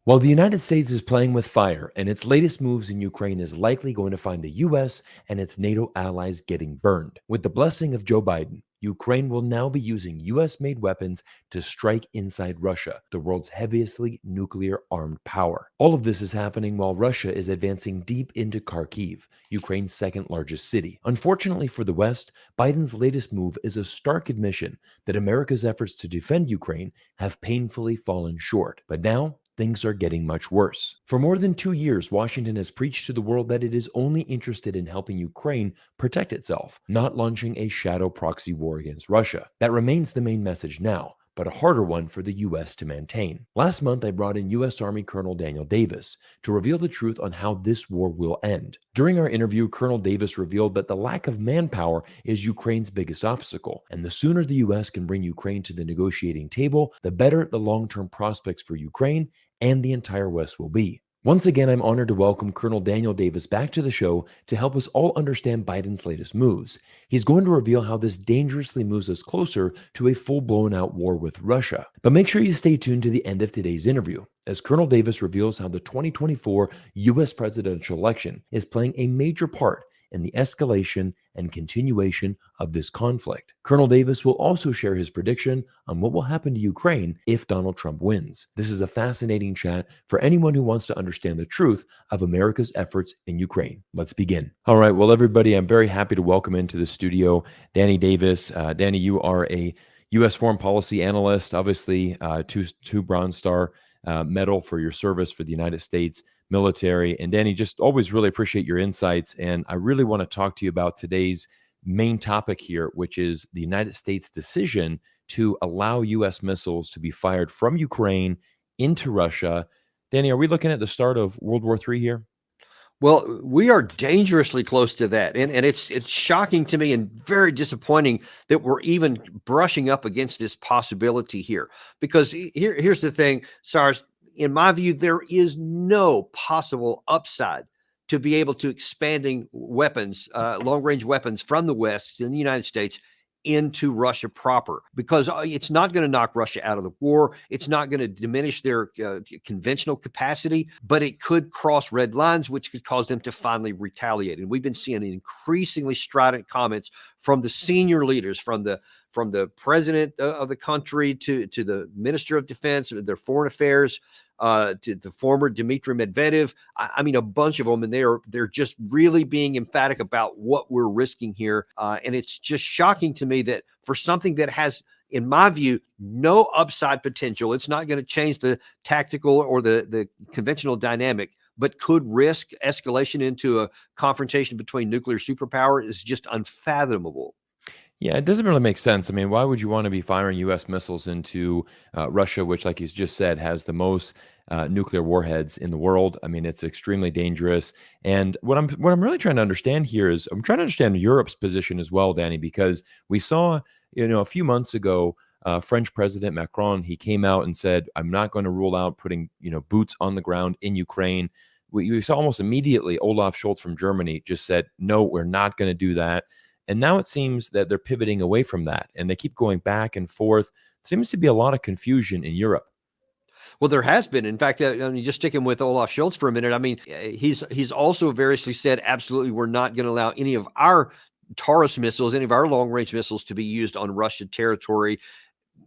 While the United States is playing with fire and its latest moves in Ukraine is likely going to find the US and its NATO allies getting burned, with the blessing of Joe Biden, Ukraine will now be using US made weapons to strike inside Russia, the world's heaviest nuclear armed power. All of this is happening while Russia is advancing deep into Kharkiv, Ukraine's second largest city. Unfortunately for the West, Biden's latest move is a stark admission that America's efforts to defend Ukraine have painfully fallen short. But now, things are getting much worse. For more than 2 years, Washington has preached to the world that it is only interested in helping Ukraine protect itself, not launching a shadow proxy war against Russia. That remains the main message now, but a harder one for the US to maintain. Last month, I brought in US Army Colonel Daniel Davis to reveal the truth on how this war will end. During our interview, Colonel Davis revealed that the lack of manpower is Ukraine's biggest obstacle, and the sooner the US can bring Ukraine to the negotiating table, the better the long-term prospects for Ukraine and the entire West will be. Once again, I'm honored to welcome Colonel Daniel Davis back to the show to help us all understand Biden's latest moves. He's going to reveal how this dangerously moves us closer to a full-blown out war with Russia. But make sure you stay tuned to the end of today's interview, as Colonel Davis reveals how the 2024 U.S. presidential election is playing a major part in the escalation and continuation of this conflict. Colonel Davis will also share his prediction on what will happen to Ukraine if Donald Trump wins. This is a fascinating chat for anyone who wants to understand the truth of America's efforts in Ukraine. Let's begin. All right, well, everybody, I'm very happy to welcome into the studio Danny Davis. Danny, you are a U.S. foreign policy analyst, obviously two Bronze Star medal for your service for the United States military. And Danny, just always really appreciate your insights. And I really want to talk to you about today's main topic here, which is the United States' decision to allow U.S. missiles to be fired from Ukraine into Russia. Danny, are we looking at the start of World War III here? Well, we are dangerously close to that. And it's shocking to me and very disappointing that we're even brushing up against this possibility here. Because here's the thing, Cyrus, in my view, there is no possible upside to be able to expanding weapons, long-range weapons from the West in the United States into Russia proper, because it's not going to knock Russia out of the war. It's not going to diminish their conventional capacity, but it could cross red lines, which could cause them to finally retaliate. And we've been seeing increasingly strident comments from the senior leaders, from the president of the country to the minister of defense, their foreign affairs, to the former Dmitry Medvedev. I mean, a bunch of them, and they're just really being emphatic about what we're risking here. And it's just shocking to me that for something that has, in my view, no upside potential, it's not going to change the tactical or the conventional dynamic, but could risk escalation into a confrontation between nuclear superpower is just unfathomable. Yeah, it doesn't really make sense. I mean, why would you want to be firing U.S. missiles into Russia, which, like you just said, has the most nuclear warheads in the world? I mean, it's extremely dangerous. And what I'm really trying to understand here is I'm trying to understand Europe's position as well, Danny, because we saw, a few months ago, French President Macron, he came out and said, "I'm not going to rule out putting boots on the ground in Ukraine." We saw almost immediately Olaf Scholz from Germany just said, "No, we're not going to do that." And now it seems that they're pivoting away from that, and they keep going back and forth. Seems to be a lot of confusion in Europe. Well, there has been. In fact, just sticking with Olaf Scholz for a minute, I mean, he's also variously said, absolutely, we're not going to allow any of our Taurus missiles, any of our long-range missiles to be used on Russian territory,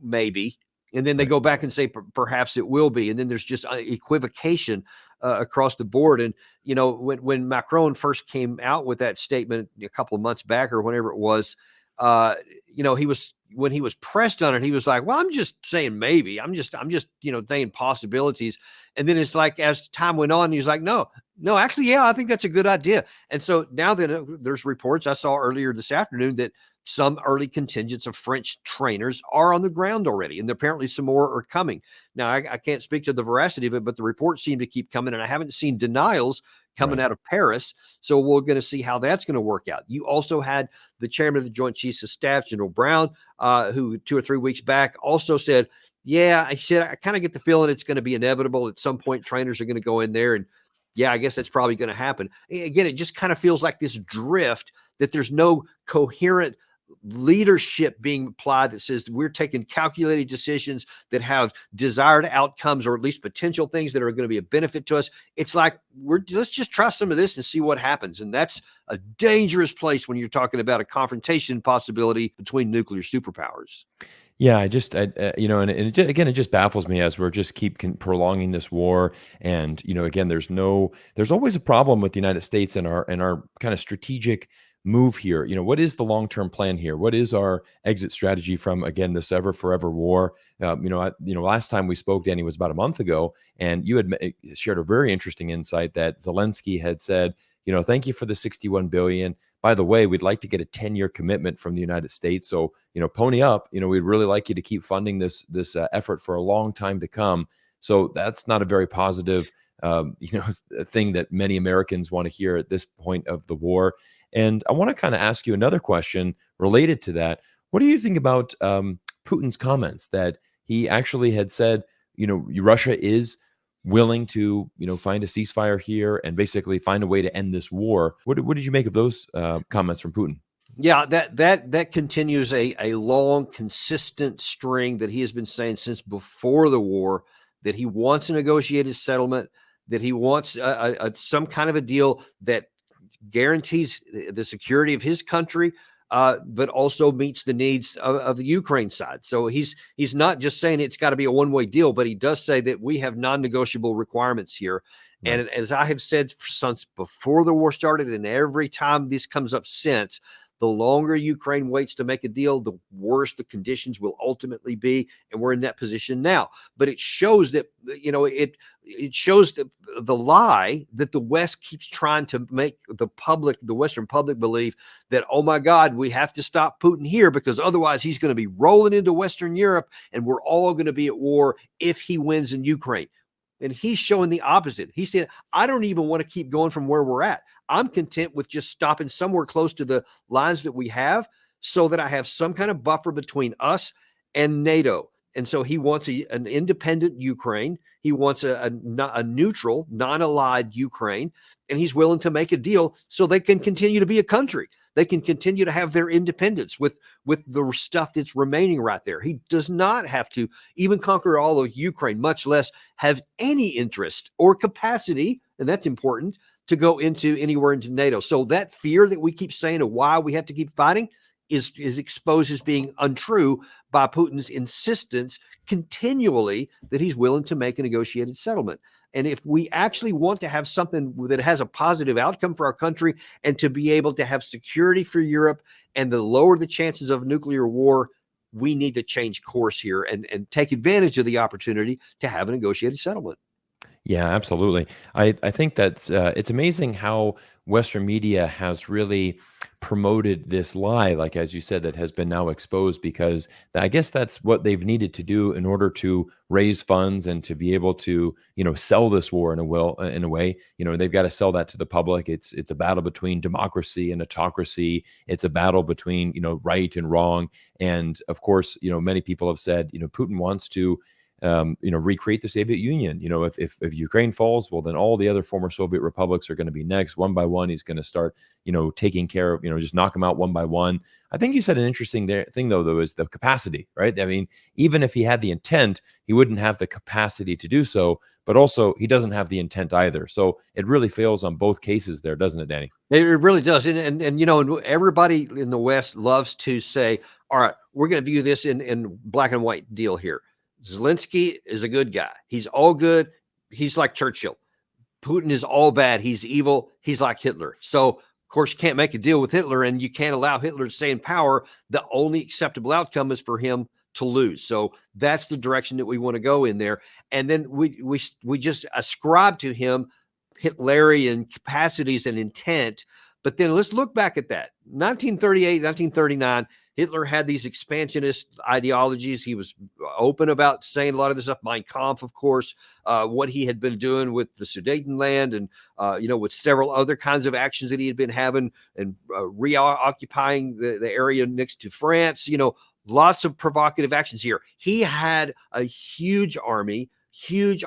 maybe. And then they go back and say, perhaps it will be. And then there's just equivocation across the board. And, when Macron first came out with that statement a couple of months back or whenever it was, when he was pressed on it, he was like, well, I'm just saying maybe. I'm just saying possibilities. And then it's like, as time went on, he's like, no, actually, yeah, I think that's a good idea. And so now that there's reports I saw earlier this afternoon that some early contingents of French trainers are on the ground already, and apparently some more are coming. Now, I can't speak to the veracity of it, but the reports seem to keep coming, and I haven't seen denials coming out of Paris. So we're going to see how that's going to work out. You also had the chairman of the Joint Chiefs of Staff, General Brown, who 2 or 3 weeks back also said, yeah, I kind of get the feeling it's going to be inevitable. At some point, trainers are going to go in there, and yeah, I guess that's probably going to happen. Again, it just kind of feels like this drift, that there's no coherent leadership being applied that says we're taking calculated decisions that have desired outcomes, or at least potential things that are going to be a benefit to us. It's like, let's just try some of this and see what happens. And that's a dangerous place when you're talking about a confrontation possibility between nuclear superpowers. Yeah, you know, and again, it just baffles me as we're just prolonging this war. And, you know, again, there's always a problem with the United States and our kind of strategic move here. You know, what is the long-term plan here? What is our exit strategy from, again, this ever forever war? Last time we spoke, Danny, was about a month ago, and you had shared a very interesting insight that Zelenskyy had said, you know, thank you for the 61 billion. By the way, we'd like to get a 10-year commitment from the United States. So, you know, pony up. You know, we'd really like you to keep funding this effort for a long time to come. So that's not a very positive, thing that many Americans want to hear at this point of the war. And I want to kind of ask you another question related to that. What do you think about Putin's comments that he actually had said, you know, Russia is willing to, you know, find a ceasefire here and basically find a way to end this war? What did you make of those comments from Putin? Yeah, that continues a long, consistent string that he has been saying since before the war, that he wants a negotiated settlement, that he wants some kind of a deal that guarantees the security of his country, but also meets the needs of the Ukraine side. So he's not just saying it's got to be a one-way deal, but he does say that we have non-negotiable requirements here. Right. And as I have said since before the war started, and every time this comes up since, the longer Ukraine waits to make a deal, the worse the conditions will ultimately be. And we're in that position now. But it shows that, you know, it shows the lie that the West keeps trying to make the Western public believe that, oh my God, we have to stop Putin here because otherwise he's going to be rolling into Western Europe and we're all going to be at war if he wins in Ukraine. And he's showing the opposite. He's saying, I don't even want to keep going from where we're at. I'm content with just stopping somewhere close to the lines that we have so that I have some kind of buffer between us and NATO. And so he wants an independent Ukraine. He wants a neutral, non-allied Ukraine. And he's willing to make a deal so they can continue to be a country. They can continue to have their independence with the stuff that's remaining right there. He does not have to even conquer all of Ukraine, much less have any interest or capacity, and that's important, to go into anywhere into NATO. So that fear that we keep saying of why we have to keep fighting is exposed as being untrue by Putin's insistence continually that he's willing to make a negotiated settlement. And if we actually want to have something that has a positive outcome for our country and to be able to have security for Europe and to lower the chances of nuclear war, we need to change course here and take advantage of the opportunity to have a negotiated settlement. Yeah, absolutely. I think that's it's amazing how Western media has really promoted this lie, like as you said, that has been now exposed, because I guess that's what they've needed to do in order to raise funds and to be able to, you know, sell this war in a way. You know, they've got to sell that to the public. It's a battle between democracy and autocracy. It's a battle between, you know, right and wrong. And of course, you know, many people have said, you know, Putin wants to recreate the Soviet Union. You know, if Ukraine falls, well, then all the other former Soviet republics are going to be next. One by one, he's going to start, you know, taking care of, you know, just knock them out one by one. I think you said an interesting thing, though, is the capacity, right? I mean, even if he had the intent, he wouldn't have the capacity to do so, but also he doesn't have the intent either. So it really fails on both cases there, doesn't it, Danny? It really does. And you know, everybody in the West loves to say, all right, we're going to view this in black and white deal here. Zelenskyy is a good guy. He's all good. He's like Churchill. Putin is all bad. He's evil. He's like Hitler. So, of course, you can't make a deal with Hitler and you can't allow Hitler to stay in power. The only acceptable outcome is for him to lose. So that's the direction that we want to go in there. And then we just ascribe to him Hitlerian capacities and intent. But then let's look back at that. 1938, 1939, Hitler had these expansionist ideologies. He was open about saying a lot of this stuff. Mein Kampf, of course, what he had been doing with the Sudetenland and, with several other kinds of actions that he had been having and reoccupying the area next to France, lots of provocative actions here. He had a huge army, huge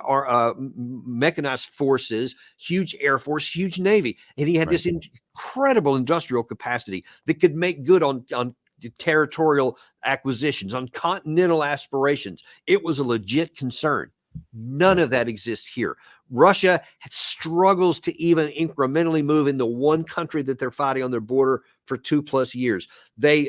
mechanized forces, huge air force, huge navy. And he had this incredible industrial capacity that could make good on territorial acquisitions, on continental aspirations. It was a legit concern. None of that exists here. Russia struggles to even incrementally move in the one country that they're fighting on their border for 2+ years. They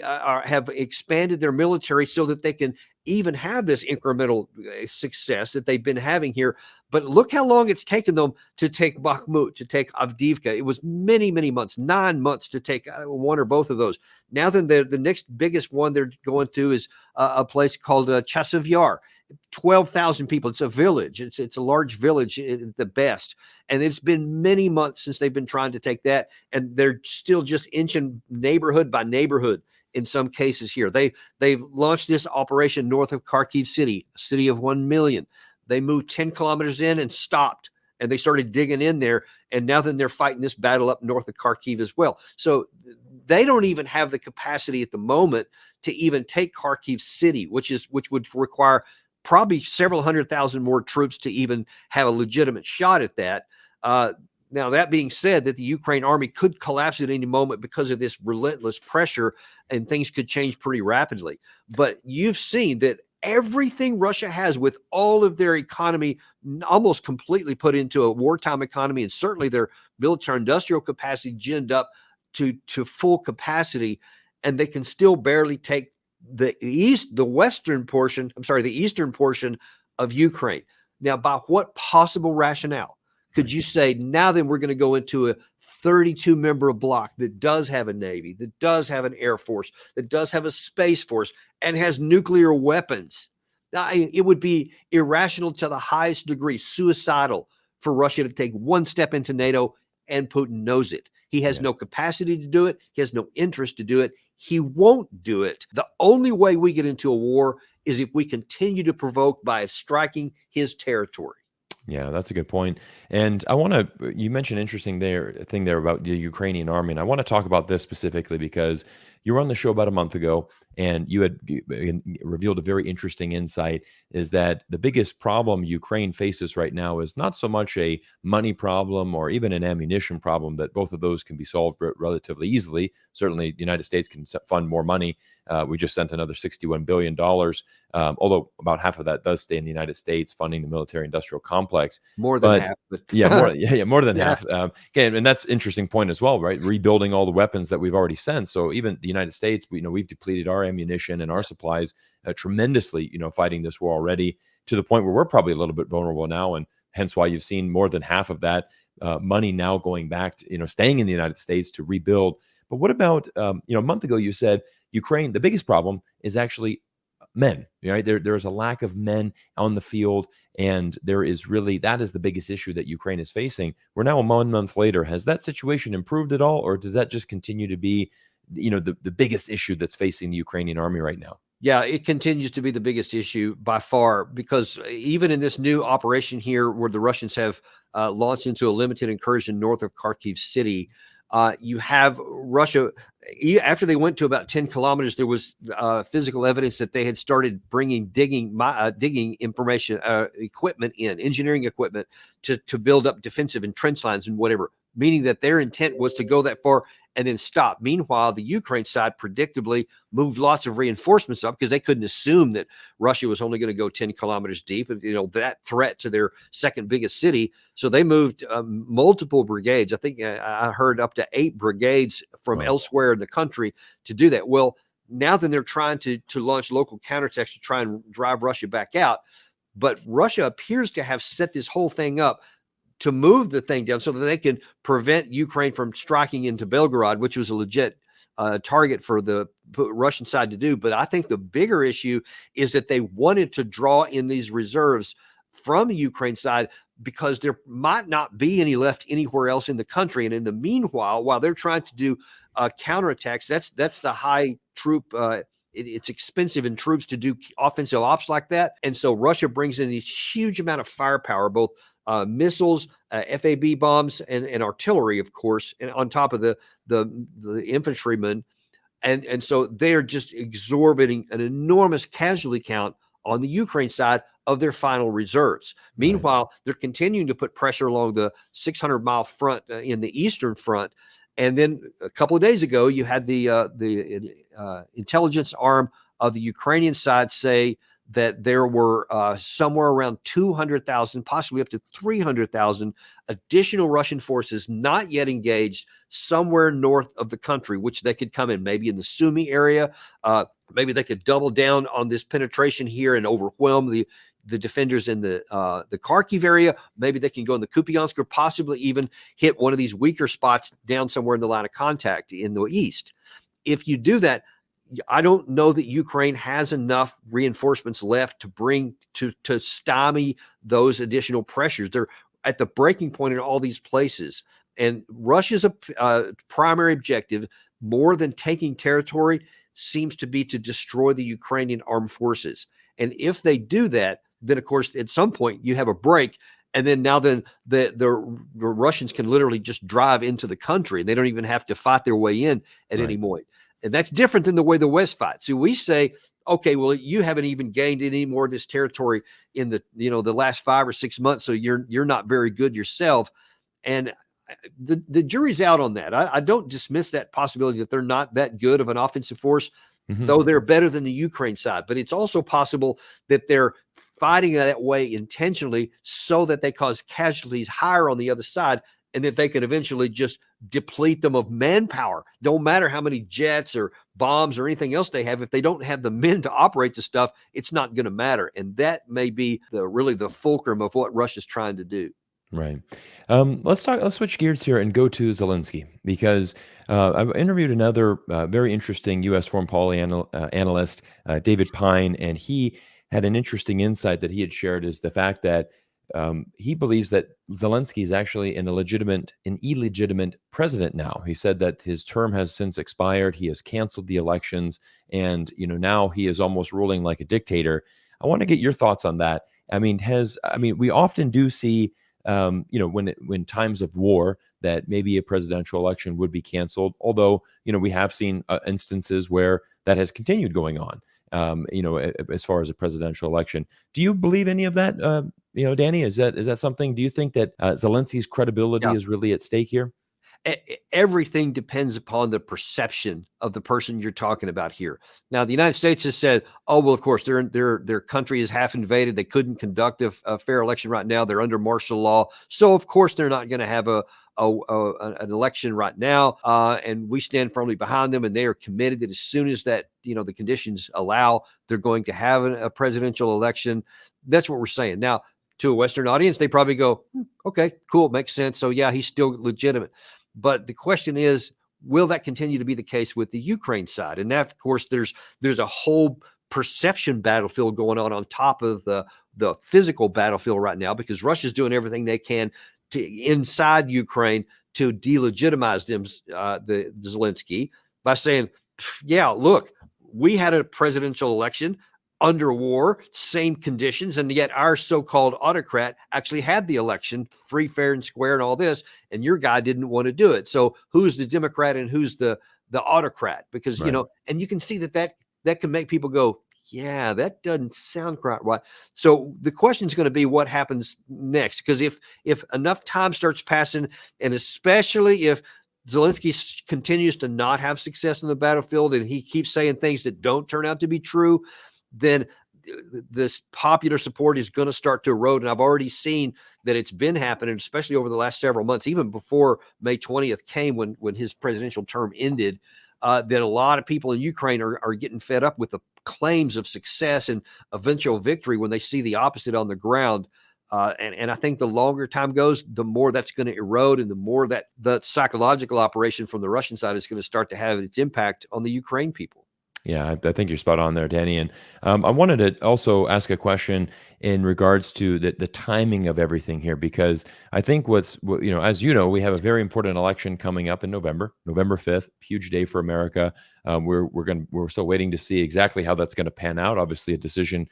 have expanded their military so that they can even have this incremental success that they've been having here. But look how long it's taken them to take Bakhmut, to take Avdiivka. It was many, many months, 9 months to take one or both of those. Now then, the next biggest one they're going to is a place called Chasiv Yar. 12,000 people. It's a village. It's a large village at the best. And it's been many months since they've been trying to take that. And they're still just inching neighborhood by neighborhood in some cases here. They've launched this operation north of Kharkiv city, a city of 1 million. They moved 10 kilometers in and stopped. And they started digging in there. And now then they're fighting this battle up north of Kharkiv as well. So they don't even have the capacity at the moment to even take Kharkiv city, which would require probably several 100,000 more troops to even have a legitimate shot at that. Now, that being said, that the Ukraine army could collapse at any moment because of this relentless pressure, and things could change pretty rapidly. But you've seen that everything Russia has, with all of their economy almost completely put into a wartime economy, and certainly their military industrial capacity ginned up to full capacity, and they can still barely take the eastern portion of Ukraine. Now, by what possible rationale could you say, now then we're going to go into a 32-member bloc that does have a navy, that does have an air force, that does have a space force, and has nuclear weapons? It would be irrational to the highest degree, suicidal for Russia to take one step into NATO, and Putin knows it. He has no capacity to do it. He has no interest to do it. He won't do it. The only way we get into a war is if we continue to provoke by striking his territory. Yeah, that's a good point. And you mentioned interesting thing there about the Ukrainian army. And I want to talk about this specifically because you were on the show about a month ago and you had revealed a very interesting insight, is that the biggest problem Ukraine faces right now is not so much a money problem or even an ammunition problem, that both of those can be solved relatively easily. Certainly, the United States can fund more money. We just sent another $61 billion, although about half of that does stay in the United States, funding the military-industrial complex. More than half. But more than half. Again, and that's an interesting point as well, right? Rebuilding all the weapons that we've already sent. So even the United States, we've depleted our ammunition and our supplies tremendously, fighting this war already, to the point where we're probably a little bit vulnerable now, and hence why you've seen more than half of that money now going back to, staying in the United States to rebuild. But what about, a month ago you said Ukraine, the biggest problem is actually men, right? There is a lack of men on the field, and that is the biggest issue that Ukraine is facing. We're now 1 month later. Has that situation improved at all, or does that just continue to be, the biggest issue that's facing the Ukrainian army right now? Yeah, it continues to be the biggest issue by far, because even in this new operation here, where the Russians have launched into a limited incursion north of Kharkiv city, you have Russia, after they went to about 10 kilometers, there was physical evidence that they had started bringing digging information, equipment in, engineering equipment to build up defensive and trench lines and whatever, meaning that their intent was to go that far and then stop. Meanwhile, the Ukraine side predictably moved lots of reinforcements up, because they couldn't assume that Russia was only going to go 10 kilometers deep, and that threat to their second biggest city. So they moved multiple brigades. I think I heard up to 8 brigades from elsewhere in the country to do that. Well, now then they're trying to launch local counterattacks to try and drive Russia back out. But Russia appears to have set this whole thing up to move the thing down so that they can prevent Ukraine from striking into Belgorod, which was a legit target for the Russian side to do. But I think the bigger issue is that they wanted to draw in these reserves from the Ukraine side, because there might not be any left anywhere else in the country. And in the meanwhile, while they're trying to do counterattacks, that's the high troop. It's expensive in troops to do offensive ops like that. And so Russia brings in this huge amount of firepower, both missiles, FAB bombs, and artillery, of course, and on top of the infantrymen. And so they're just absorbing an enormous casualty count on the Ukraine side of their final reserves. Meanwhile, they're continuing to put pressure along the 600-mile front in the eastern front. And then a couple of days ago, you had the intelligence arm of the Ukrainian side say that there were somewhere around 200,000, possibly up to 300,000 additional Russian forces not yet engaged somewhere north of the country, which they could come in, maybe in the Sumy area. Maybe they could double down on this penetration here and overwhelm the defenders in the Kharkiv area. Maybe they can go in the Kupiansk, or possibly even hit one of these weaker spots down somewhere in the line of contact in the east. If you do that, I don't know that Ukraine has enough reinforcements left to bring to stymie those additional pressures. They're at the breaking point in all these places. And Russia's primary objective, more than taking territory, seems to be to destroy the Ukrainian armed forces. And if they do that, then of course at some point you have a break, and then the Russians can literally just drive into the country, and they don't even have to fight their way in at any point. And that's different than the way the West fights. So we say, okay, well, you haven't even gained any more of this territory in the last 5 or 6 months, so you're not very good yourself. And the jury's out on that. I don't dismiss that possibility that they're not that good of an offensive force, though they're better than the Ukraine side. But it's also possible that they're fighting that way intentionally so that they cause casualties higher on the other side, and that they could eventually just deplete them of manpower. Don't matter how many jets or bombs or anything else they have. If they don't have the men to operate the stuff, it's not going to matter. And that may be really the fulcrum of what Russia's trying to do. Right. Let's switch gears here and go to Zelenskyy, because I've interviewed another very interesting U.S. foreign policy analyst, David Pine, and he had an interesting insight that he had shared, is the fact that he believes that Zelenskyy is actually an illegitimate president now. He said that his term has since expired. He has canceled the elections, and now he is almost ruling like a dictator. I want to get your thoughts on that. We often do see, when times of war, that maybe a presidential election would be canceled. Although, we have seen instances where that has continued going on. As far as a presidential election, do you believe any of that? Danny, is that something? Do you think that Zelensky's credibility is really at stake here? Everything depends upon the perception of the person you're talking about here. Now, the United States has said, "Oh, well, of course, their country is half invaded. They couldn't conduct a fair election right now. They're under martial law, so of course they're not going to have an election right now." And we stand firmly behind them, and they are committed that as soon as that the conditions allow, they're going to have a presidential election. That's what we're saying now. To a Western audience, they probably go, "Okay, cool, makes sense. So yeah, he's still legitimate." But the question is, will that continue to be the case with the Ukraine side? And that, of course, there's a whole perception battlefield going on top of the physical battlefield right now, because Russia's doing everything they can to inside Ukraine to delegitimize them, the Zelenskyy, by saying, "Yeah, look, we had a presidential election under war, same conditions, and yet our so-called autocrat actually had the election free, fair, and square and all this, and your guy didn't want to do it. So who's the Democrat and who's the autocrat?" Because, and you can see that can make people go, "Yeah, that doesn't sound quite right." So the question is going to be what happens next, because if enough time starts passing, and especially if Zelenskyy continues to not have success in the battlefield and he keeps saying things that don't turn out to be true, then this popular support is going to start to erode. And I've already seen that it's been happening, especially over the last several months, even before May 20th came, when his presidential term ended, that a lot of people in Ukraine are getting fed up with the claims of success and eventual victory when they see the opposite on the ground. And I think the longer time goes, the more that's going to erode, and the more that the psychological operation from the Russian side is going to start to have its impact on the Ukraine people. Yeah, I think you're spot on there, Danny. And I wanted to also ask a question in regards to the timing of everything here, because I think as we have a very important election coming up in November 5th, huge day for America. We're still waiting to see exactly how that's going to pan out. Obviously, a decision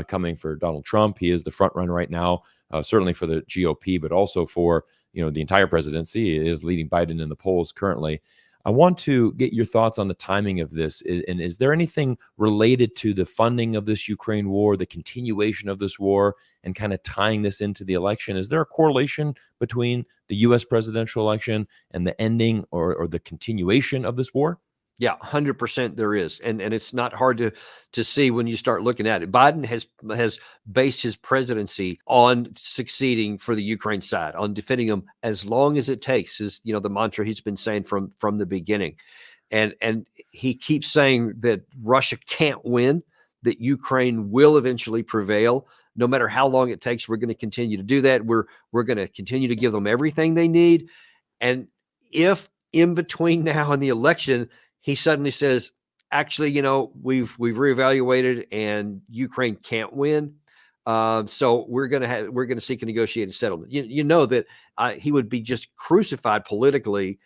coming for Donald Trump. He is the front runner right now, certainly for the GOP, but also for the entire presidency. He is leading Biden in the polls currently. I want to get your thoughts on the timing of this. And is there anything related to the funding of this Ukraine war, the continuation of this war, and kind of tying this into the election? Is there a correlation between the U.S. presidential election and the ending or the continuation of this war? Yeah, 100% there is. And it's not hard to see when you start looking at it. Biden has based his presidency on succeeding for the Ukraine side, on defending them as long as it takes, is the mantra he's been saying from the beginning. And he keeps saying that Russia can't win, that Ukraine will eventually prevail. No matter how long it takes, we're going to continue to do that. We're going to continue to give them everything they need. And if in between now and the election, he suddenly says, actually, we've reevaluated and Ukraine can't win. So we're going to seek a negotiated settlement. You know that he would be just crucified politically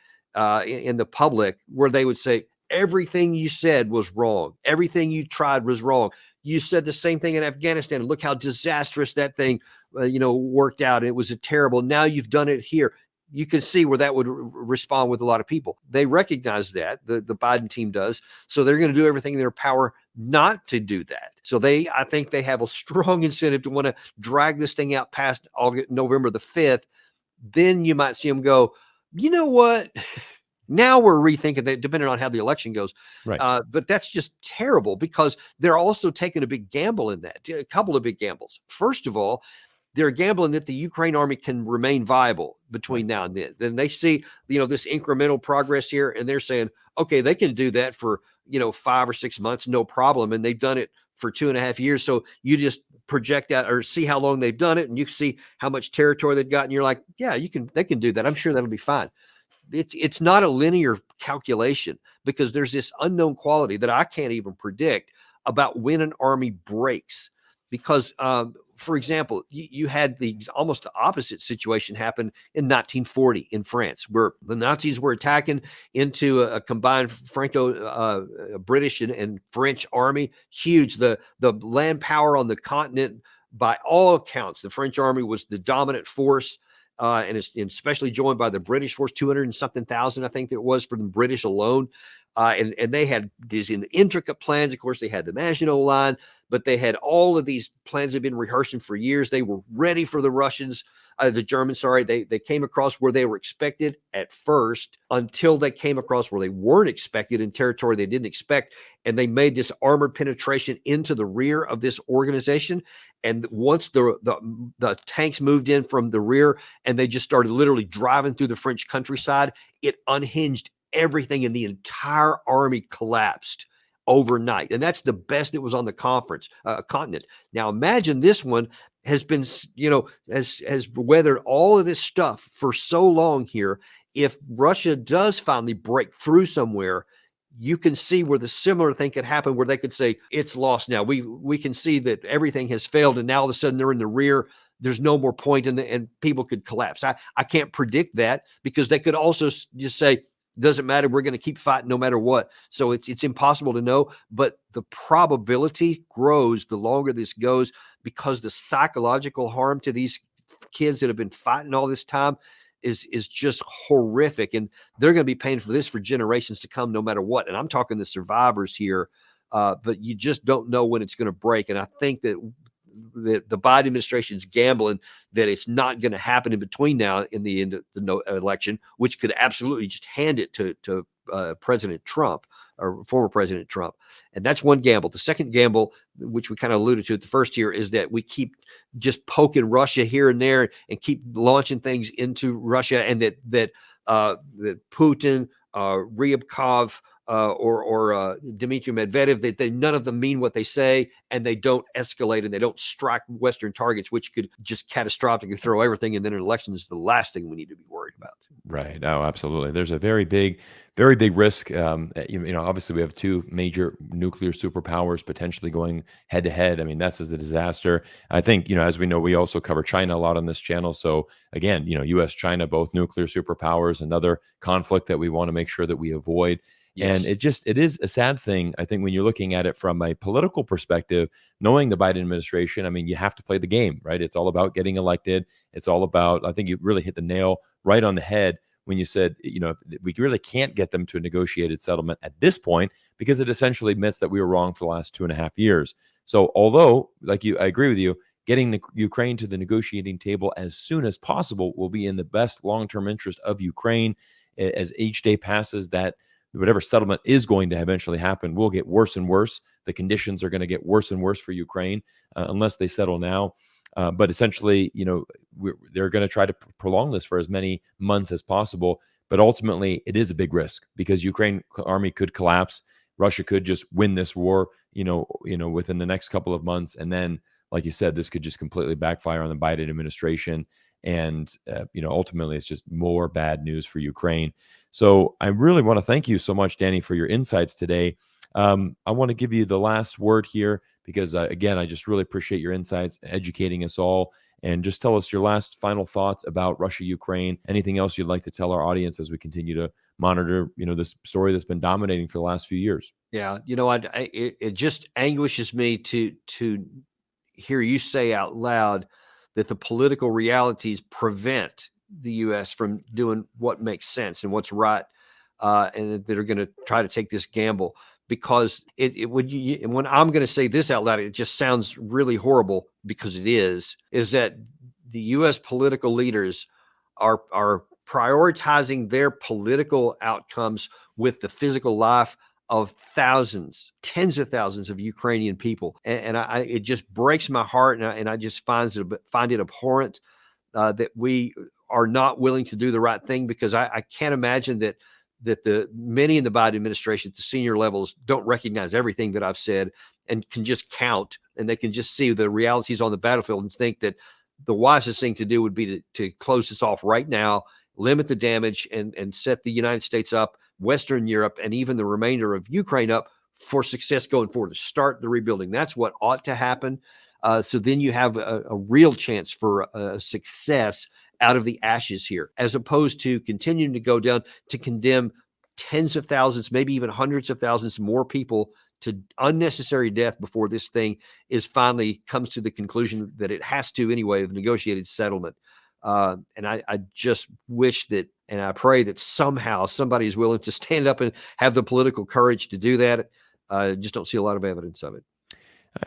in the public, where they would say, everything you said was wrong. Everything you tried was wrong. You said the same thing in Afghanistan. Look how disastrous that thing, worked out. It was terrible. Now you've done it here. You can see where that would respond with a lot of people. They recognize that, the Biden team does. So they're going to do everything in their power not to do that. So I think they have a strong incentive to want to drag this thing out past November the 5th. Then you might see them go, you know what? Now we're rethinking that, depending on how the election goes. Right. But that's just terrible, because they're also taking a big gamble in that. A couple of big gambles. First of all, they're gambling that the Ukraine army can remain viable between now and then. Then they see, this incremental progress here, and they're saying, okay, they can do that for, 5 or 6 months, no problem. And they've done it for 2.5 years. So you just project out or see how long they've done it, and you see how much territory they've got. And you're like, yeah, they can do that. I'm sure that'll be fine. It's not a linear calculation, because there's this unknown quality that I can't even predict about when an army breaks. Because, for example, you had almost the opposite situation happen in 1940 in France, where the Nazis were attacking into a combined British and French army. Huge. The land power on the continent, by all accounts, the French army was the dominant force. And it's especially joined by the British force, 200 and something thousand, I think it was, for the British alone. And they had these intricate plans. Of course, they had the Maginot Line, but they had all of these plans that had been rehearsing for years. They were ready for the Germans, sorry. They came across where they were expected at first, until they came across where they weren't expected in territory they didn't expect. And they made this armored penetration into the rear of this organization. And once the tanks moved in from the rear, and they just started literally driving through the French countryside, it unhinged everything, and the entire army collapsed overnight. And that's the best it was on the continent. Now imagine this one has been, has weathered all of this stuff for so long here. If Russia does finally break through somewhere, you can see where the similar thing could happen, where they could say, it's lost now. We can see that everything has failed, and now all of a sudden they're in the rear. There's no more point and people could collapse. I can't predict that, because they could also just say, doesn't matter, we're going to keep fighting no matter what. So it's impossible to know, but the probability grows the longer this goes, because the psychological harm to these kids that have been fighting all this time is just horrific. And they're going to be paying for this for generations to come, no matter what. And I'm talking the survivors here, but you just don't know when it's going to break. And I think that the Biden administration's gambling that it's not going to happen in between now and the end of the election, which could absolutely just hand it to President Trump, or former President Trump. And that's one gamble. The second gamble, which we kind of alluded to at the first here, is that we keep just poking Russia here and there and keep launching things into Russia, and that Putin, Ryabkov, or Dmitry Medvedev, they none of them mean what they say, and they don't escalate, and they don't strike Western targets, which could just catastrophically throw everything. And then an election is the last thing we need to be worried about. Right. Oh, absolutely. There's a very big risk. Obviously we have two major nuclear superpowers potentially going head to head. I mean, that's a disaster. I think, as we know, we also cover China a lot on this channel. So again, U.S., China, both nuclear superpowers, another conflict that we want to make sure that we avoid. Yes. And it is a sad thing, I think, when you're looking at it from a political perspective, knowing the Biden administration. I mean, you have to play the game, right? It's all about getting elected. It's all about, I think you really hit the nail right on the head. when you said, we really can't get them to a negotiated settlement at this point because it essentially admits that we were wrong for the last 2.5 years. So although, I agree with you, getting the Ukraine to the negotiating table as soon as possible will be in the best long-term interest of Ukraine. As each day passes, that whatever settlement is going to eventually happen will get worse and worse. The conditions are going to get worse and worse for Ukraine unless they settle now. But essentially, they're going to try to prolong this for as many months as possible. But ultimately, it is a big risk because Ukraine army could collapse. Russia could just win this war, within the next couple of months. And then, like you said, this could just completely backfire on the Biden administration. And, ultimately, it's just more bad news for Ukraine. So I really want to thank you so much, Danny, for your insights today. I want to give you the last word here because, again, I just really appreciate your insights, educating us all. And just tell us your last final thoughts about Russia, Ukraine. Anything else you'd like to tell our audience as we continue to monitor, this story that's been dominating for the last few years? Yeah, it just anguishes me to hear you say out loud that the political realities prevent the U.S. from doing what makes sense and what's right, and that they're going to try to take this gamble. Because when I'm going to say this out loud, it just sounds really horrible because it is that the U.S. political leaders are prioritizing their political outcomes with the physical life of thousands, tens of thousands of Ukrainian people, and it just breaks my heart, and I just find it abhorrent that we are not willing to do the right thing, because I can't imagine that the many in the Biden administration at the senior levels don't recognize everything that I've said and can just count, and they can just see the realities on the battlefield and think that the wisest thing to do would be to close this off right now, limit the damage, and set the United States up, Western Europe, and even the remainder of Ukraine up for success going forward, to start the rebuilding. That's what ought to happen. So then you have a real chance for success out of the ashes here, as opposed to continuing to go down to condemn tens of thousands, maybe even hundreds of thousands more people to unnecessary death before this thing finally comes to the conclusion that it has to anyway, of negotiated settlement. And I just wish that, and I pray that somehow somebody is willing to stand up and have the political courage to do that. I just don't see a lot of evidence of it.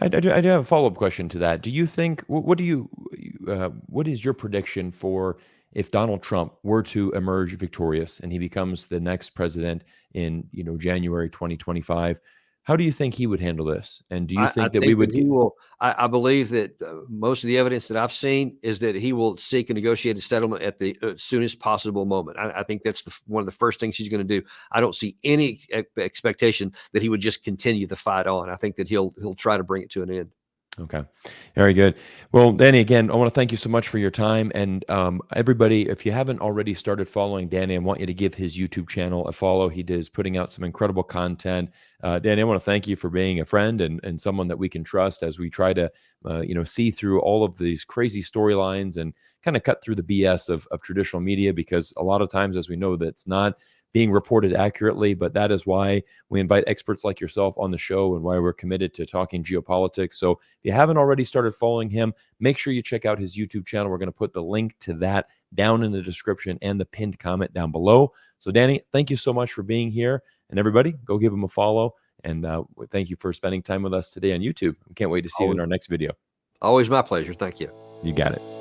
I do have a follow-up question to that. Do you think, what is your prediction for if Donald Trump were to emerge victorious and he becomes the next president in, January 2025? How do you think he would handle this? And do you think that we would? He will. I believe that most of the evidence that I've seen is that he will seek a negotiated settlement at the soonest possible moment. I think that's one of the first things he's going to do. I don't see any expectation that he would just continue the fight on. I think that he'll try to bring it to an end. Okay. Very good. Well, Danny, again, I want to thank you so much for your time. And everybody, if you haven't already started following Danny, I want you to give his YouTube channel a follow. He is putting out some incredible content. Danny, I want to thank you for being a friend and someone that we can trust as we try to, see through all of these crazy storylines and kind of cut through the BS of traditional media, because a lot of times, as we know, that's not being reported accurately. But that is why we invite experts like yourself on the show and why we're committed to talking geopolitics. So if you haven't already started following him, make sure you check out his YouTube channel. We're going to put the link to that down in the description and the pinned comment down below. So Danny, thank you so much for being here. And everybody, go give him a follow. And thank you for spending time with us today on YouTube. We can't wait to see you in our next video. Always my pleasure. Thank you. You got it.